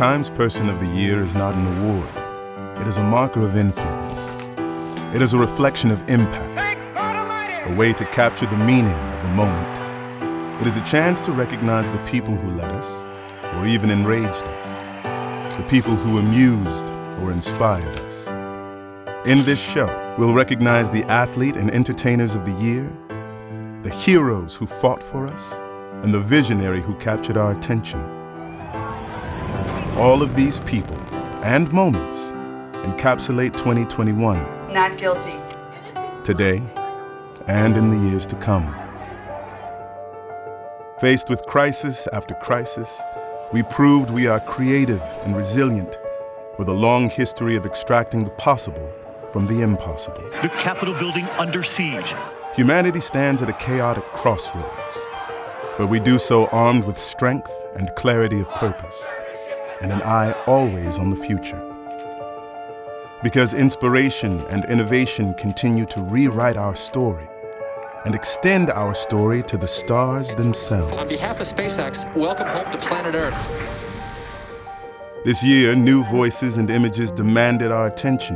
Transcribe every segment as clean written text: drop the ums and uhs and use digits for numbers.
Times Person of the Year is not an award. It is a marker of influence. It is a reflection of impact, a way to capture the meaning of a moment. It is a chance to recognize the people who led us, or even enraged us, the people who amused or inspired us. In this show, we'll recognize the athlete and entertainers of the year, the heroes who fought for us, and the visionary who captured our attention. All of these people and moments encapsulate 2021. Not guilty. Today and in the years to come. Faced with crisis after crisis, we proved we are creative and resilient, with a long history of extracting the possible from the impossible. The Capitol building under siege. Humanity stands at a chaotic crossroads, but we do so armed with strength and clarity of purpose, and an eye always on the future. Because inspiration and innovation continue to rewrite our story and extend our story to the stars themselves. On behalf of SpaceX, welcome home to planet Earth. This year, new voices and images demanded our attention,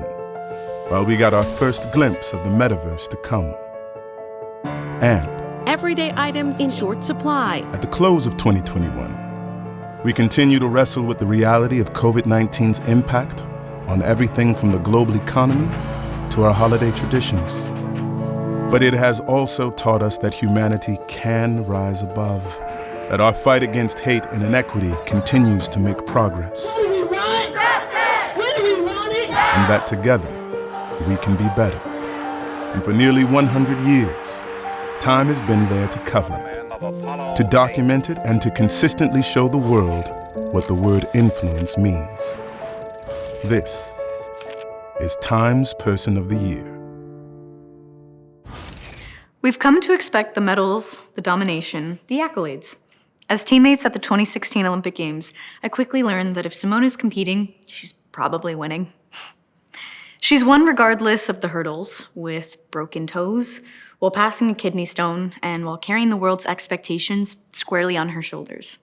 while we got our first glimpse of the metaverse to come. And everyday items in short supply. At the close of 2021, we continue to wrestle with the reality of COVID-19's impact on everything from the global economy to our holiday traditions. But it has also taught us that humanity can rise above, that our fight against hate and inequity continues to make progress. What do we want? Justice! What do we want it? And that together, we can be better. And for nearly 100 years, Time has been there to cover it, to document it, and to consistently show the world what the word influence means. This is Time's Person of the Year. We've come to expect the medals, the domination, the accolades. As teammates at the 2016 Olympic Games, I quickly learned that if Simone is competing, she's probably winning. She's won regardless of the hurdles, with broken toes, while passing a kidney stone, and while carrying the world's expectations squarely on her shoulders.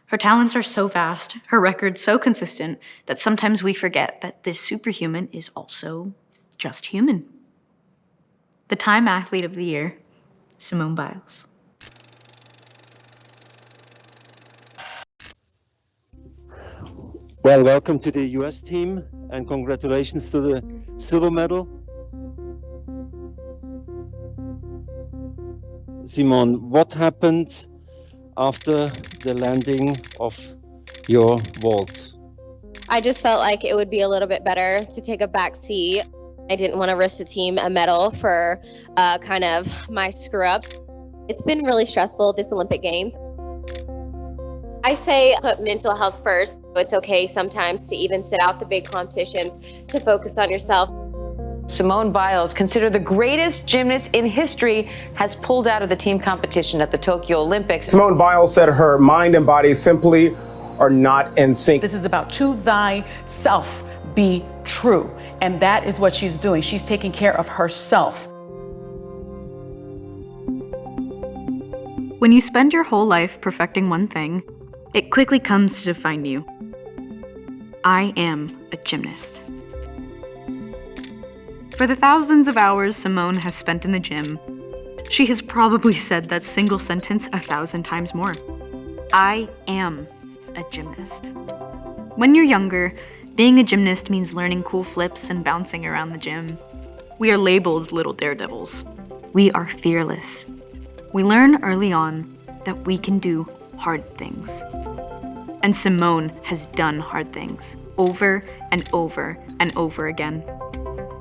Her talents are so vast, her record so consistent, that sometimes we forget that this superhuman is also just human. The Time Athlete of the Year, Simone Biles. Well, welcome to the US team, and congratulations to the silver medal. Simone, what happened after the landing of your vault? I just felt like it would be a little bit better to take a back seat. I didn't want to risk the team a medal for kind of my screw-ups. It's been really stressful, this Olympic Games. I say put mental health first. It's okay sometimes to even sit out the big competitions to focus on yourself. Simone Biles, considered the greatest gymnast in history, has pulled out of the team competition at the Tokyo Olympics. Simone Biles said her mind and body simply are not in sync. This is about to thyself be true. And that is what she's doing. She's taking care of herself. When you spend your whole life perfecting one thing, it quickly comes to define you. I am a gymnast. For the thousands of hours Simone has spent in the gym, she has probably said that single sentence 1,000 times more. I am a gymnast. When you're younger, being a gymnast means learning cool flips and bouncing around the gym. We are labeled little daredevils. We are fearless. We learn early on that we can do hard things. And Simone has done hard things over and over and over again.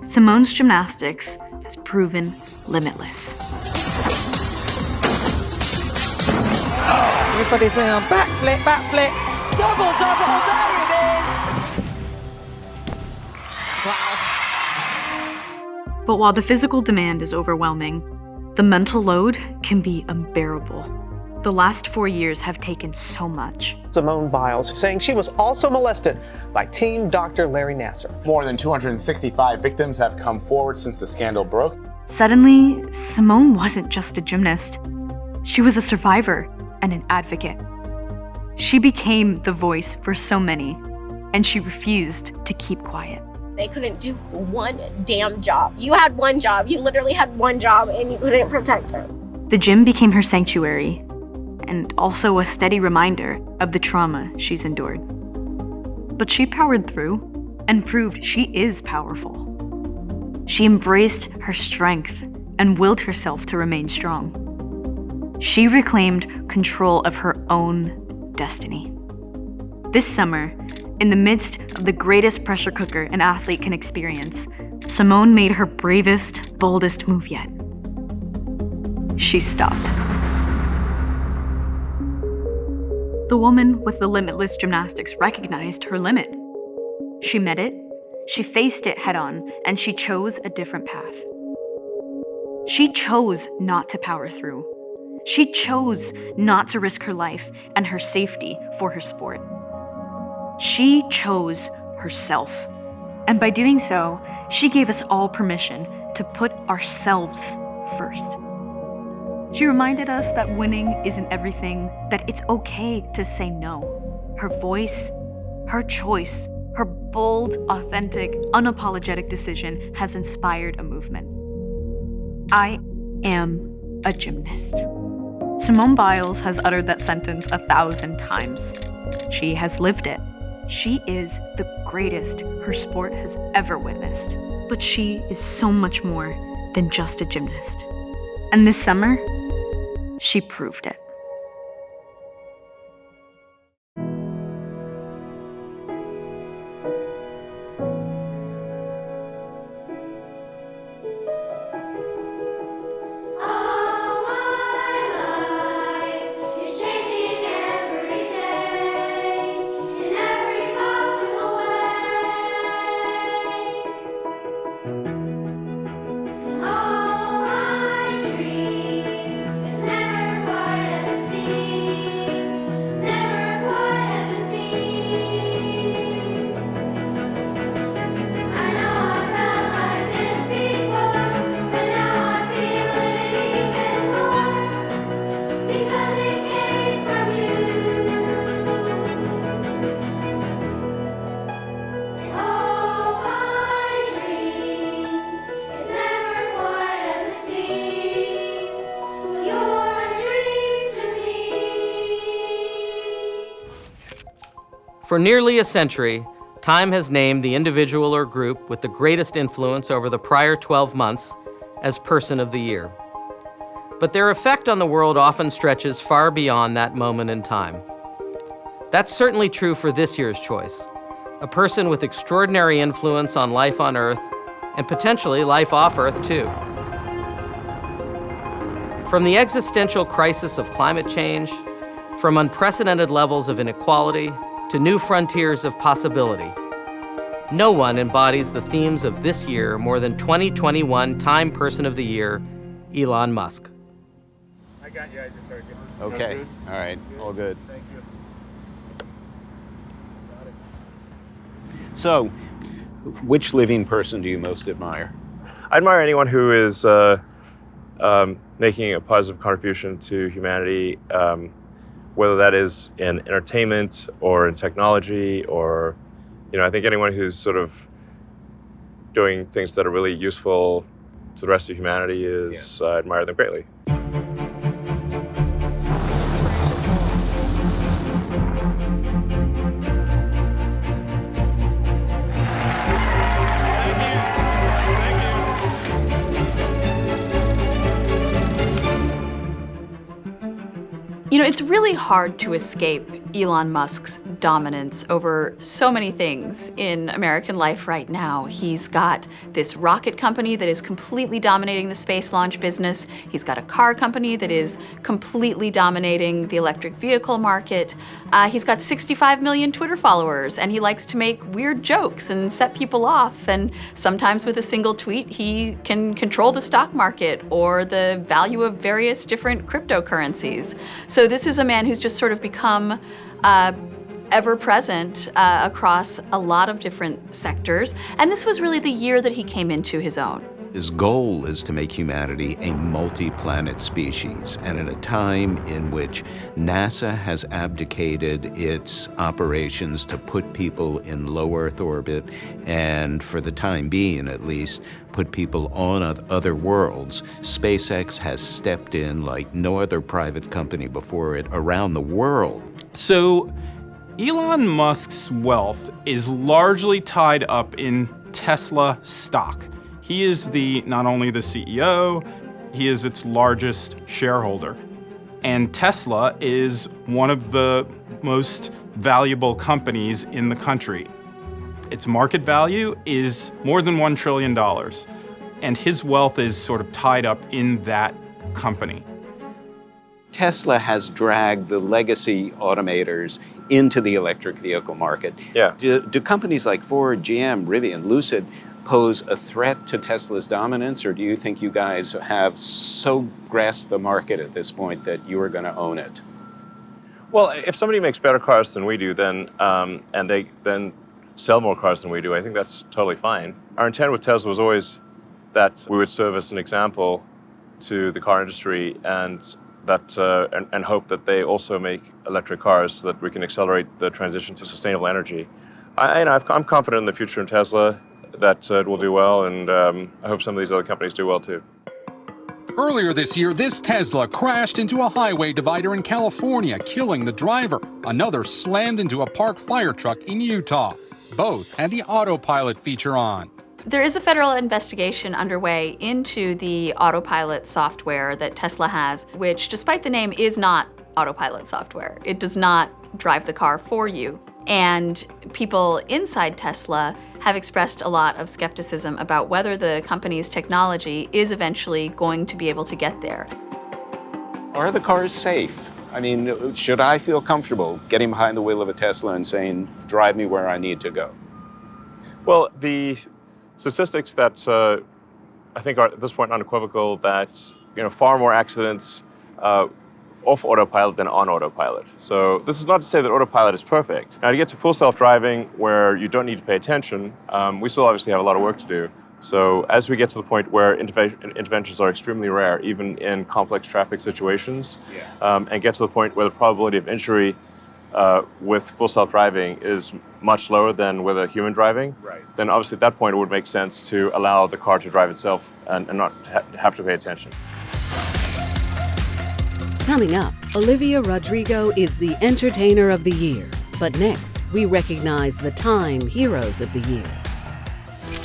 Simone's gymnastics has proven limitless. Everybody's doing a backflip, double, there it is! Wow. But while the physical demand is overwhelming, the mental load can be unbearable. The last 4 years have taken so much. Simone Biles saying she was also molested by team Dr. Larry Nassar. More than 265 victims have come forward since the scandal broke. Suddenly, Simone wasn't just a gymnast. She was a survivor and an advocate. She became the voice for so many, and she refused to keep quiet. They couldn't do one damn job. You had one job. You literally had one job, and you couldn't protect her. The gym became her sanctuary, and also a steady reminder of the trauma she's endured. But she powered through and proved she is powerful. She embraced her strength and willed herself to remain strong. She reclaimed control of her own destiny. This summer, in the midst of the greatest pressure cooker an athlete can experience, Simone made her bravest, boldest move yet. She stopped. The woman with the limitless gymnastics recognized her limit. She met it, she faced it head on, and she chose a different path. She chose not to power through. She chose not to risk her life and her safety for her sport. She chose herself. And by doing so, she gave us all permission to put ourselves first. She reminded us that winning isn't everything, that it's okay to say no. Her voice, her choice, her bold, authentic, unapologetic decision has inspired a movement. I am a gymnast. Simone Biles has uttered that sentence 1,000 times. She has lived it. She is the greatest her sport has ever witnessed. But she is so much more than just a gymnast. And this summer, she proved it. For nearly a century, Time has named the individual or group with the greatest influence over the prior 12 months as Person of the Year. But their effect on the world often stretches far beyond that moment in time. That's certainly true for this year's choice, a person with extraordinary influence on life on Earth, and potentially life off Earth too. From the existential crisis of climate change, from unprecedented levels of inequality, to new frontiers of possibility. No one embodies the themes of this year more than 2021 Time Person of the Year, Elon Musk. I got you, I just heard you. Okay, all right, all good. Thank you. Got it. So, which living person do you most admire? I admire anyone who is making a positive contribution to humanity, whether that is in entertainment or in technology, or, I think anyone who's sort of doing things that are really useful to the rest of humanity is, I admire them greatly. It's really hard to escape Elon Musk's dominance over so many things in American life right now. He's got this rocket company that is completely dominating the space launch business. He's got a car company that is completely dominating the electric vehicle market. He's got 65 million Twitter followers, and he likes to make weird jokes and set people off. And sometimes with a single tweet, he can control the stock market or the value of various different cryptocurrencies. So this is a man who's just sort of become ever-present across a lot of different sectors. And this was really the year that he came into his own. His goal is to make humanity a multi-planet species, and at a time in which NASA has abdicated its operations to put people in low Earth orbit, and for the time being at least, put people on other worlds, SpaceX has stepped in like no other private company before it around the world. So, Elon Musk's wealth is largely tied up in Tesla stock. He is not only the CEO, he is its largest shareholder. And Tesla is one of the most valuable companies in the country. Its market value is more than $1 trillion, and his wealth is sort of tied up in that company. Tesla has dragged the legacy automators into the electric vehicle market. Yeah. Do companies like Ford, GM, Rivian, Lucid pose a threat to Tesla's dominance, or do you think you guys have so grasped the market at this point that you are going to own it? Well, if somebody makes better cars than we do, then and they then sell more cars than we do, I think that's totally fine. Our intent with Tesla was always that we would serve as an example to the car industry, and that and hope that they also make electric cars so that we can accelerate the transition to sustainable energy. I'm confident in the future in Tesla, that it will do well, and I hope some of these other companies do well too. Earlier this year, this Tesla crashed into a highway divider in California, killing the driver. Another slammed into a parked fire truck in Utah. Both had the autopilot feature on. There is a federal investigation underway into the autopilot software that Tesla has, which, despite the name, is not autopilot software. It does not drive the car for you. And people inside Tesla have expressed a lot of skepticism about whether the company's technology is eventually going to be able to get there. Are the cars safe? I mean, should I feel comfortable getting behind the wheel of a Tesla and saying, drive me where I need to go? Well, the statistics that I think are at this point unequivocal that far more accidents off autopilot than on autopilot. So this is not to say that autopilot is perfect. Now, to get to full self-driving where you don't need to pay attention, we still obviously have a lot of work to do. So as we get to the point where interventions are extremely rare, even in complex traffic situations, and get to the point where the probability of injury with full self-driving is much lower than with a human driving, then obviously at that point it would make sense to allow the car to drive itself and not have to pay attention. Coming up, Olivia Rodrigo is the Entertainer of the Year. But next, we recognize the Time Heroes of the Year.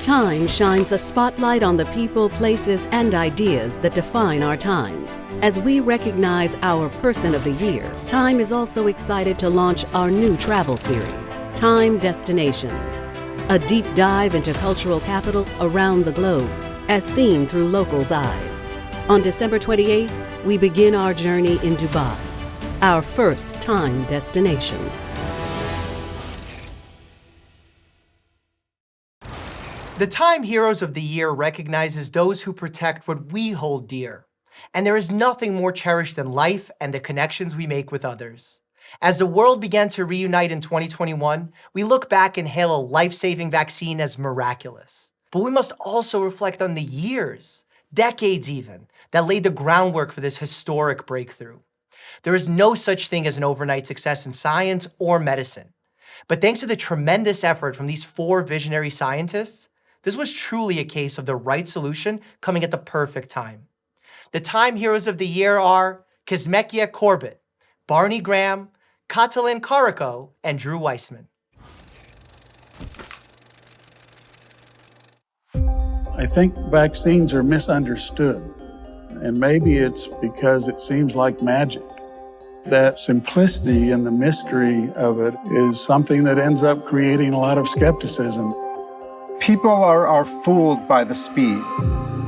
Time shines a spotlight on the people, places, and ideas that define our times. As we recognize our Person of the Year, Time is also excited to launch our new travel series, Time Destinations, a deep dive into cultural capitals around the globe, as seen through locals' eyes. On December 28th, we begin our journey in Dubai, our first Time destination. The Time Heroes of the Year recognizes those who protect what we hold dear. And there is nothing more cherished than life and the connections we make with others. As the world began to reunite in 2021, we look back and hail a life-saving vaccine as miraculous. But we must also reflect on the years, decades even, that laid the groundwork for this historic breakthrough. There is no such thing as an overnight success in science or medicine. But thanks to the tremendous effort from these 4 visionary scientists, this was truly a case of the right solution coming at the perfect time. The Time Heroes of the Year are Kizzmekia Corbett, Barney Graham, Katalin Kariko, and Drew Weissman. I think vaccines are misunderstood. And maybe it's because it seems like magic. That simplicity and the mystery of it is something that ends up creating a lot of skepticism. People are fooled by the speed.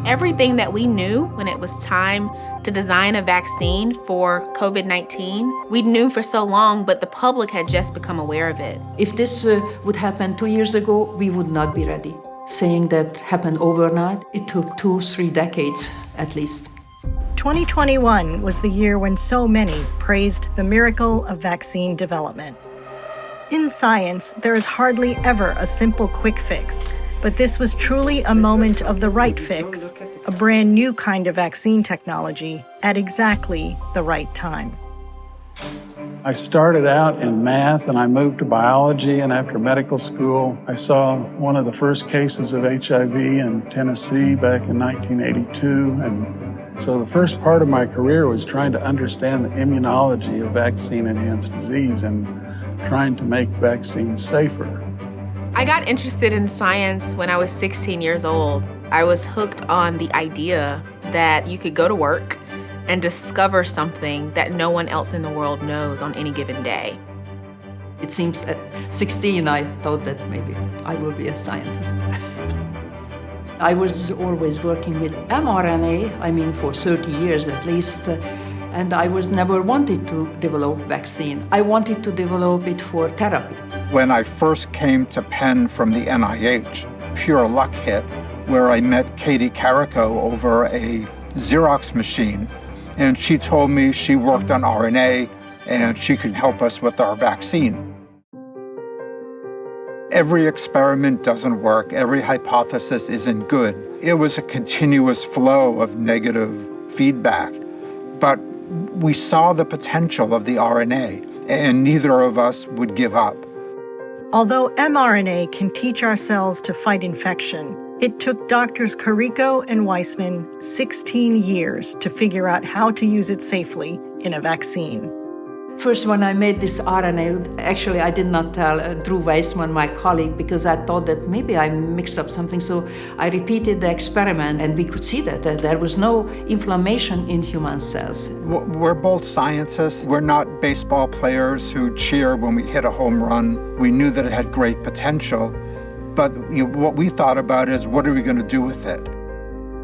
Everything that we knew when it was time to design a vaccine for COVID-19, we knew for so long, but the public had just become aware of it. If this would happen 2 years ago, we would not be ready. Saying that happened overnight, it took 2-3 decades at least. 2021 was the year when so many praised the miracle of vaccine development. In science, there is hardly ever a simple quick fix, But this was truly a moment of the right fix, a brand new kind of vaccine technology at exactly the right time. I started out in math and I moved to biology, and after medical school, I saw one of the first cases of HIV in Tennessee back in 1982. And so the first part of my career was trying to understand the immunology of vaccine-enhanced disease and trying to make vaccines safer. I got interested in science when I was 16 years old. I was hooked on the idea that you could go to work and discover something that no one else in the world knows on any given day. It seems at 16 I thought that maybe I will be a scientist. I was always working with mRNA, for 30 years at least, and I was never wanted to develop vaccine. I wanted to develop it for therapy. When I first came to Penn from the NIH, pure luck hit, where I met Katie Carrico over a Xerox machine. And she told me she worked on RNA and she could help us with our vaccine. Every experiment doesn't work. Every hypothesis isn't good. It was a continuous flow of negative feedback. But we saw the potential of the RNA, and neither of us would give up. Although mRNA can teach our cells to fight infection, it took Doctors Carrico and Weissman 16 years to figure out how to use it safely in a vaccine. First, when I made this RNA, actually I did not tell Drew Weissman, my colleague, because I thought that maybe I mixed up something. So I repeated the experiment, and we could see that there was no inflammation in human cells. We're both scientists. We're not baseball players who cheer when we hit a home run. We knew that it had great potential, but what we thought about is, what are we going to do with it?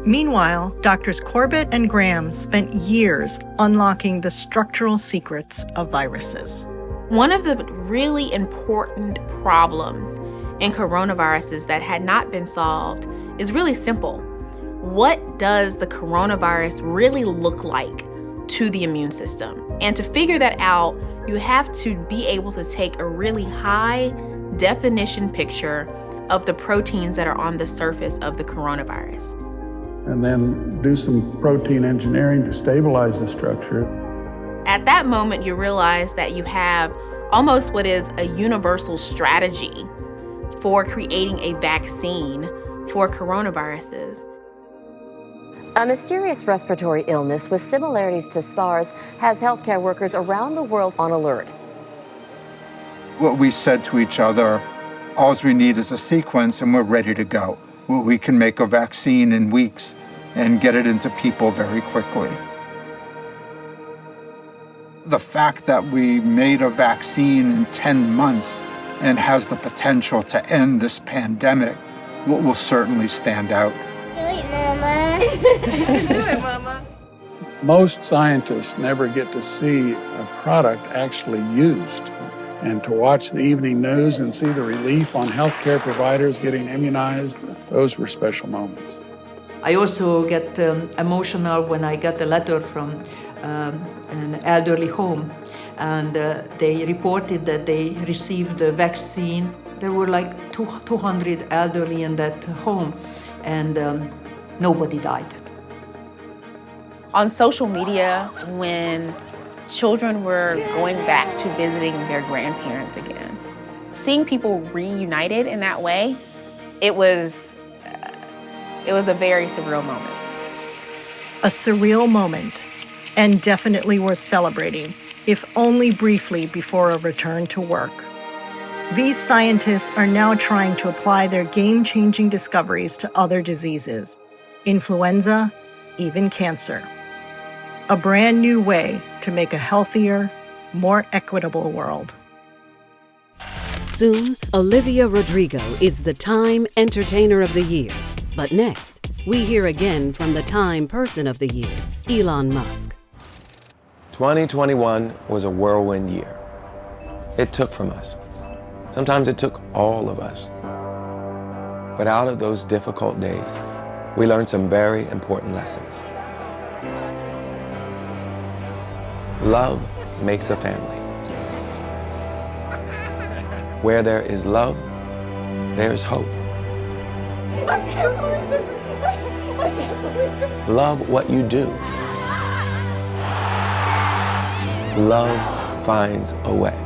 Meanwhile, Doctors Corbett and Graham spent years unlocking the structural secrets of viruses. One of the really important problems in coronaviruses that had not been solved is really simple. What does the coronavirus really look like to the immune system? And to figure that out, you have to be able to take a really high definition picture of the proteins that are on the surface of the coronavirus. And then do some protein engineering to stabilize the structure. At that moment, you realize that you have almost what is a universal strategy for creating a vaccine for coronaviruses. A mysterious respiratory illness with similarities to SARS has healthcare workers around the world on alert. What we said to each other, all we need is a sequence and we're ready to go. We can make a vaccine in weeks and get it into people very quickly. The fact that we made a vaccine in 10 months and has the potential to end this pandemic will certainly stand out. Do it, Mama. Do it, Mama. Most scientists never get to see a product actually used. And to watch the evening news and see the relief on healthcare providers getting immunized, those were special moments. I also get emotional when I get a letter from an elderly home, and they reported that they received the vaccine. There were like 200 elderly in that home, and nobody died. On social media, when children were going back to visiting their grandparents again, seeing people reunited in that way, it was a very surreal moment. A surreal moment, and definitely worth celebrating, if only briefly before a return to work. These scientists are now trying to apply their game-changing discoveries to other diseases, influenza, even cancer. A brand new way to make a healthier, more equitable world. Soon, Olivia Rodrigo is the Time Entertainer of the Year. But next, we hear again from the Time Person of the Year, Elon Musk. 2021 was a whirlwind year. It took from us. Sometimes it took all of us. But out of those difficult days, we learned some very important lessons. Love makes a family. Where there is love, there is hope. I can't believe it. I can't believe it. Love what you do. Love finds a way.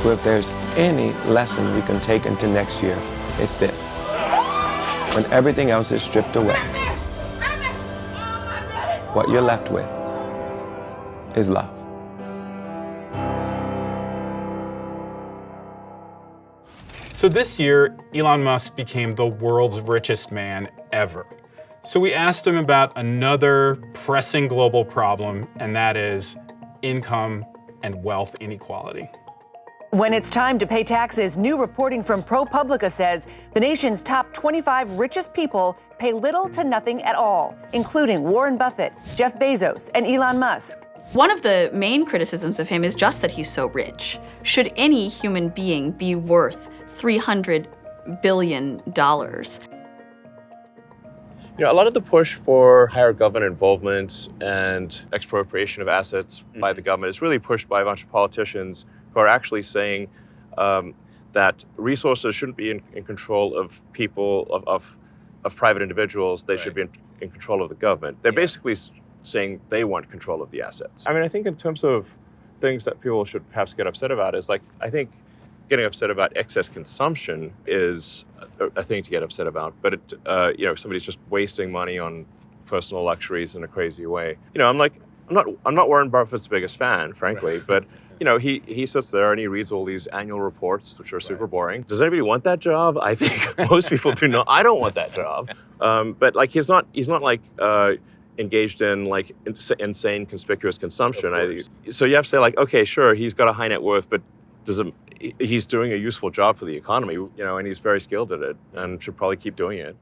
So if there's any lesson we can take into next year, it's this. When everything else is stripped away, what you're left with is love. So this year, Elon Musk became the world's richest man ever. So we asked him about another pressing global problem, and that is income and wealth inequality. When it's time to pay taxes, new reporting from ProPublica says the nation's top 25 richest people pay little to nothing at all, including Warren Buffett, Jeff Bezos, and Elon Musk. One of the main criticisms of him is just that he's so rich. Should any human being be worth $300 billion? You know, a lot of the push for higher government involvement and expropriation of assets by the government is really pushed by a bunch of politicians who are actually saying that resources shouldn't be in control of people, of private individuals. They should be in control of the government. They're basically saying they want control of the assets. I mean, I think in terms of things that people should perhaps get upset about is, like, I think getting upset about excess consumption is a thing to get upset about. But it, you know, if somebody's just wasting money on personal luxuries in a crazy way, you know, I'm not Warren Buffett's biggest fan, frankly, but you know, he sits there and he reads all these annual reports, which are super boring. Does anybody want that job? I think most people do not. I don't want that job. But like, he's not like engaged in like insane conspicuous consumption. So you have to say, like, okay, sure, he's got a high net worth, but he's doing a useful job for the economy, you know, and he's very skilled at it and should probably keep doing it.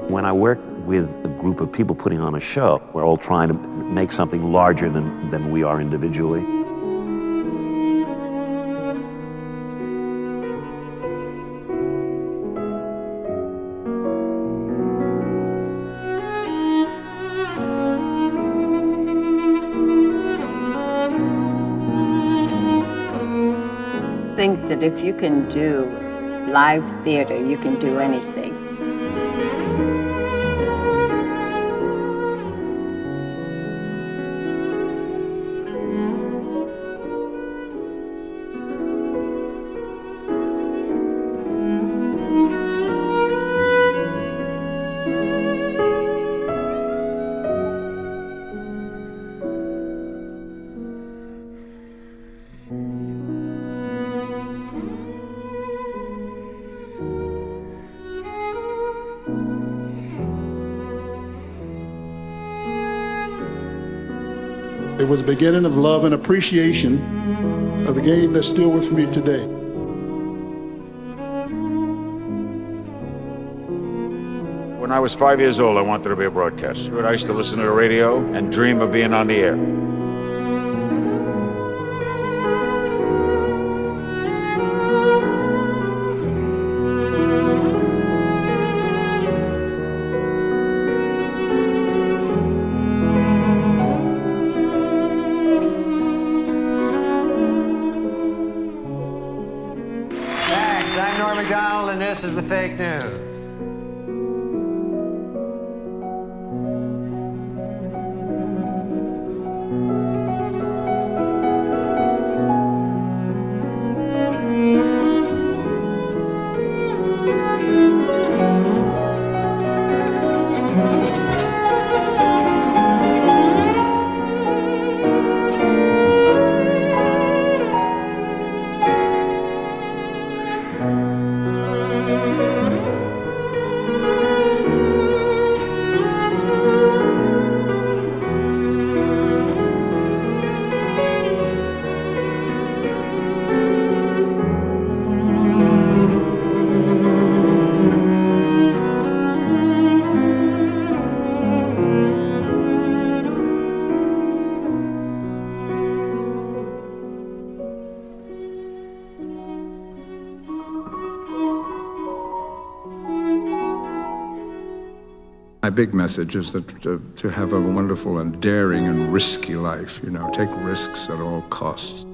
When I work with a group of people putting on a show, we're all trying to make something larger than we are individually. I think that if you can do live theater, you can do anything. It was the beginning of love and appreciation of the game that's still with me today. When I was 5 years old, I wanted to be a broadcaster. I used to listen to the radio and dream of being on the air. And this is the fake news. My big message is that to have a wonderful and daring and risky life, take risks at all costs.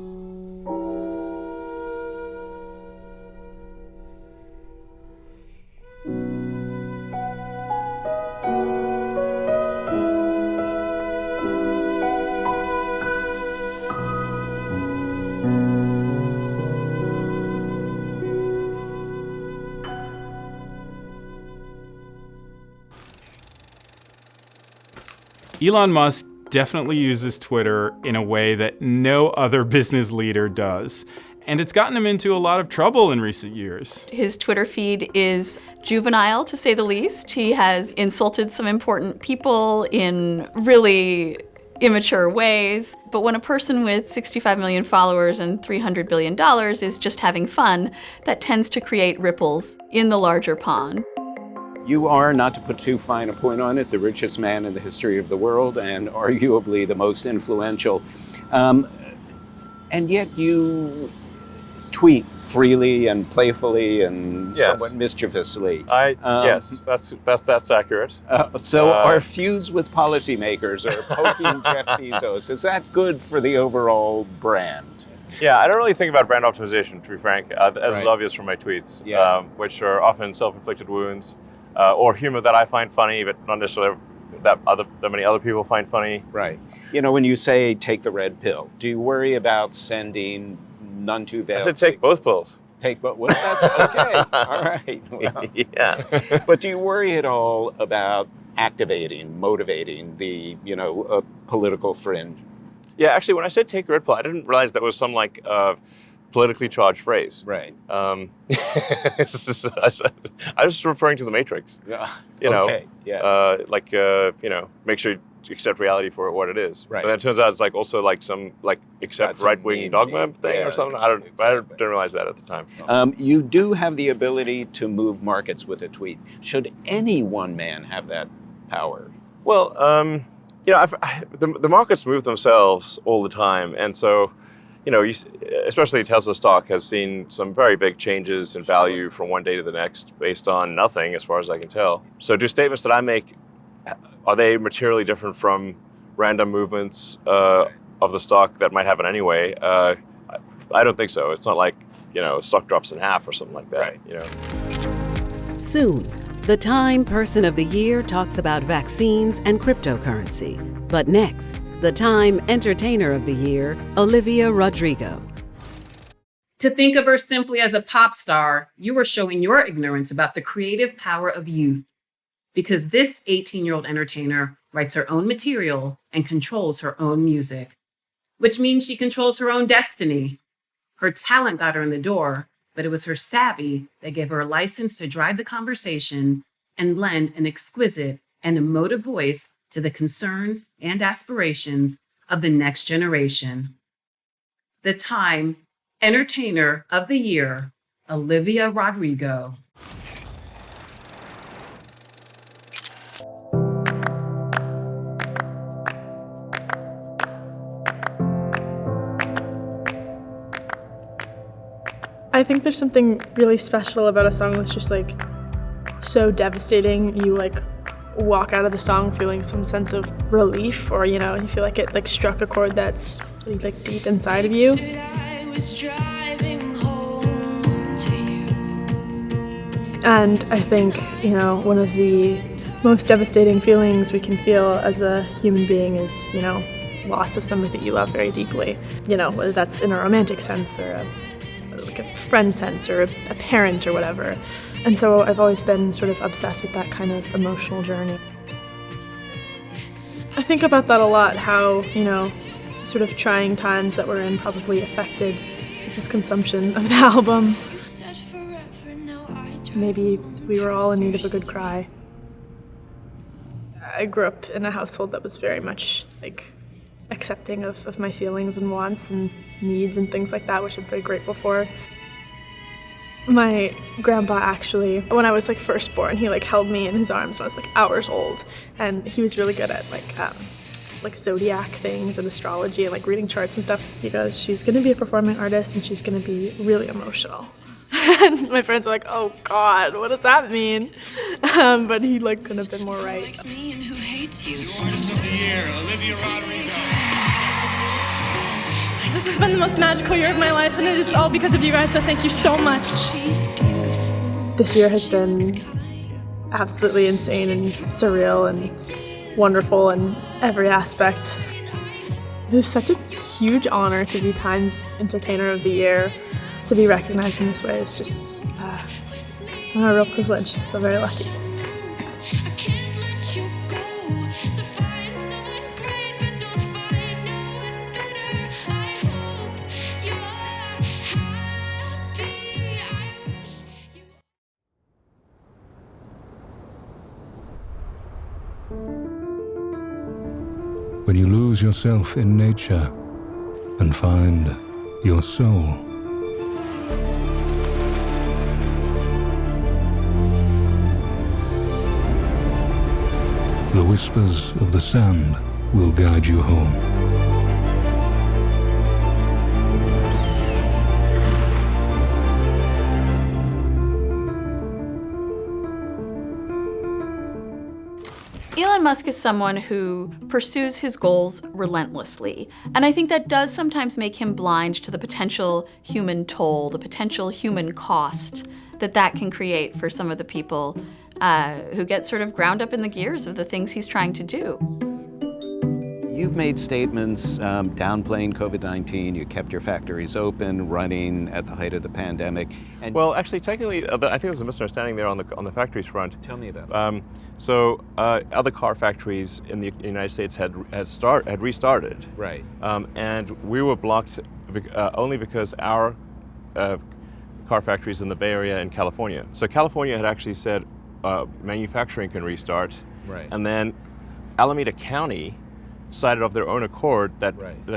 Elon Musk definitely uses Twitter in a way that no other business leader does. And it's gotten him into a lot of trouble in recent years. His Twitter feed is juvenile, to say the least. He has insulted some important people in really immature ways. But when a person with 65 million followers and $300 billion is just having fun, that tends to create ripples in the larger pond. You are, not to put too fine a point on it, the richest man in the history of the world and arguably the most influential. And yet you tweet freely and playfully and somewhat mischievously. Yes, that's accurate. So our feuds with policymakers are poking Jeff Bezos. Is that good for the overall brand? Yeah, I don't really think about brand optimization, to be frank, as is obvious from my tweets, which are often self-inflicted wounds. Or humor that I find funny, but not necessarily that many other people find funny. Right. When you say take the red pill, do you worry about sending none too veiled? I said take both pills. Take both. Well, that's okay. All right. Well. Yeah. But do you worry at all about activating, motivating the political fringe? Yeah. Actually, when I said take the red pill, I didn't realize that was some politically charged phrase. Right. I was referring to the Matrix. Yeah. Okay. Yeah. Make sure you accept reality for what it is. Right. But then it turns out it's also some accept right-wing dogma thing or something. I didn't realize that at the time. You do have the ability to move markets with a tweet. Should any one man have that power? Well, the markets move themselves all the time, and so. Especially Tesla stock has seen some very big changes in value from one day to the next based on nothing, as far as I can tell. So do statements that I make, are they materially different from random movements of the stock that might happen anyway? I don't think so. It's not like, stock drops in half or something like that. Right. Soon, the Time Person of the Year talks about vaccines and cryptocurrency. But next, the Time Entertainer of the Year, Olivia Rodrigo. To think of her simply as a pop star, you are showing your ignorance about the creative power of youth. Because this 18-year-old entertainer writes her own material and controls her own music, which means she controls her own destiny. Her talent got her in the door, but it was her savvy that gave her a license to drive the conversation and lend an exquisite and emotive voice to the concerns and aspirations of the next generation. The Time Entertainer of the Year, Olivia Rodrigo. I think there's something really special about a song that's just so devastating. You walk out of the song feeling some sense of relief, or you feel like it struck a chord that's really deep inside of you. And I think one of the most devastating feelings we can feel as a human being is loss of somebody that you love very deeply, whether that's in a romantic sense or a friend sense or a parent or whatever. And so I've always been sort of obsessed with that kind of emotional journey. I think about that a lot, how, sort of trying times that we're in probably affected people's consumption of the album. Maybe we were all in need of a good cry. I grew up in a household that was very much accepting of my feelings and wants and needs and things like that, which I'm very grateful for. My grandpa actually, when I was first born, he held me in his arms when I was hours old, and he was really good at zodiac things and astrology and reading charts and stuff. He goes, "She's gonna be a performing artist and she's gonna be really emotional." And my friends were like, oh God, what does that mean? But he like couldn't have been more right. Artist of the Year, Olivia Rodrigo. This has been the most magical year of my life, and it is all because of you guys, so thank you so much. This year has been absolutely insane and surreal and wonderful in every aspect. It is such a huge honor to be Time's Entertainer of the Year. To be recognized in this way is just a real privilege. I feel very lucky. When you lose yourself in nature and find your soul. The whispers of the sand will guide you home. Elon Musk is someone who pursues his goals relentlessly. And I think that does sometimes make him blind to the potential human toll, the potential human cost that can create for some of the people who get sort of ground up in the gears of the things he's trying to do. You've made statements downplaying COVID-19. You kept your factories open, running at the height of the pandemic. And well, actually, technically, I think there's a misunderstanding there on the factories front. Tell me about it. Other car factories in the United States had restarted. Right. And we were blocked only because our car factories in the Bay Area and California. So California had actually said manufacturing can restart. Right. And then Alameda County decided of their own accord that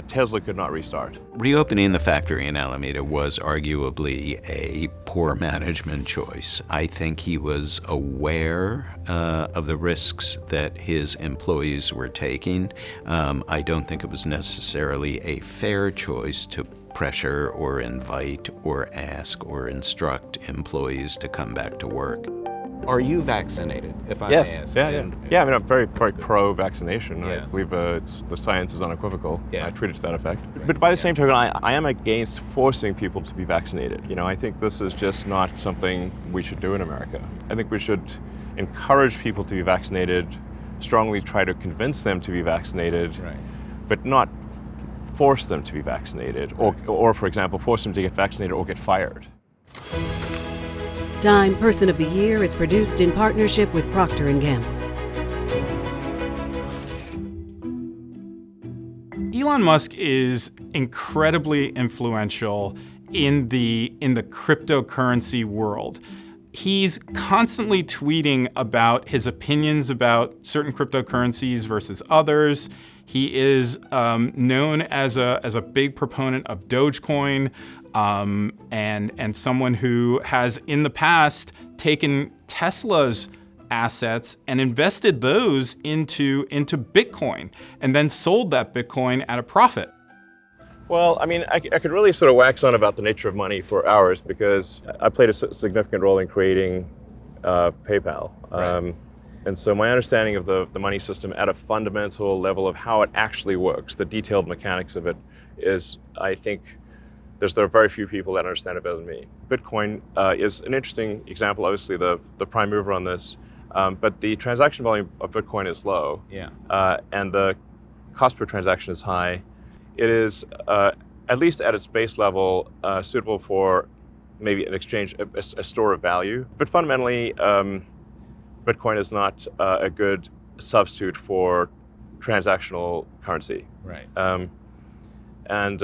Tesla could not restart. Reopening the factory in Alameda was arguably a poor management choice. I think he was aware of the risks that his employees were taking. I don't think it was necessarily a fair choice to pressure or invite or ask or instruct employees to come back to work. Are you vaccinated, if I may ask? Yeah, I mean, I'm very pro-vaccination. Yeah. I believe the science is unequivocal. Yeah. I tweeted to that effect. But by the same token, I am against forcing people to be vaccinated. You know, I think this is just not something we should do in America. I think we should encourage people to be vaccinated, strongly try to convince them to be vaccinated, but not force them to be vaccinated, or for example, force them to get vaccinated or get fired. Time Person of the Year is produced in partnership with Procter & Gamble. Elon Musk is incredibly influential in the cryptocurrency world. He's constantly tweeting about his opinions about certain cryptocurrencies versus others. He is known as a big proponent of Dogecoin. And someone who has in the past taken Tesla's assets and invested those into Bitcoin and then sold that Bitcoin at a profit. Well, I mean, I could really sort of wax on about the nature of money for hours because I played a significant role in creating PayPal. And so my understanding of the money system at a fundamental level of how it actually works, the detailed mechanics of it, is, I think, there are very few people that understand it better than me. Bitcoin is an interesting example, obviously the prime mover on this, but the transaction volume of Bitcoin is low, and the cost per transaction is high. It is, at least at its base level, suitable for maybe an exchange, a store of value. But fundamentally, Bitcoin is not a good substitute for transactional currency. Right. And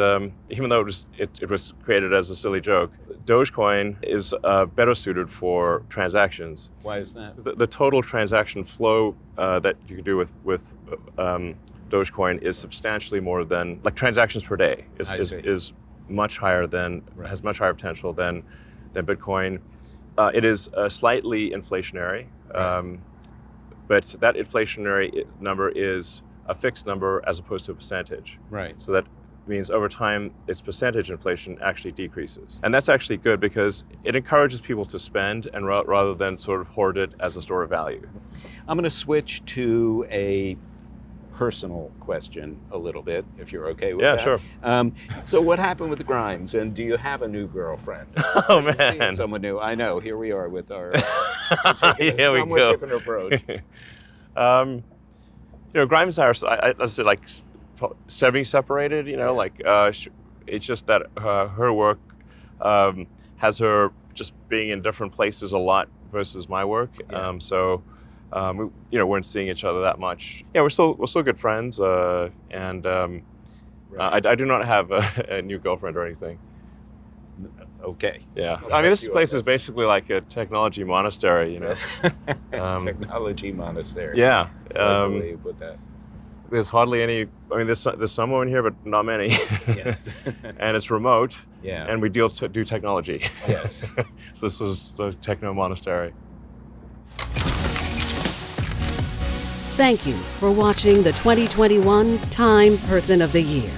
even though it was created as a silly joke, Dogecoin is better suited for transactions. Why is that? The total transaction flow that you can do with Dogecoin is substantially more than, like, transactions per day is much higher than, has much higher potential than Bitcoin. It is slightly inflationary, but that inflationary number is a fixed number as opposed to a percentage. Right. So that means over time, its percentage inflation actually decreases. And that's actually good because it encourages people to spend and rather than sort of hoard it as a store of value. I'm going to switch to a personal question a little bit, if you're okay with that. Yeah, sure. So what happened with the Grimes, and do you have a new girlfriend? Oh, man. Someone new. I know, here we are with our here we somewhat go. different approach. Grimes and I say like semi-separated, it's just that her work has her just being in different places a lot versus my work. Yeah. We weren't seeing each other that much. Yeah, we're still good friends, and I do not have a new girlfriend or anything. Okay. Yeah. I mean, this place is basically like a technology monastery, Technology monastery. Yeah. I believe you put that. There's hardly any. I mean, there's some in here, but not many. Yes. And it's remote. Yeah. And we do technology. Yes. So this is the techno monastery. Thank you for watching the 2021 Time Person of the Year.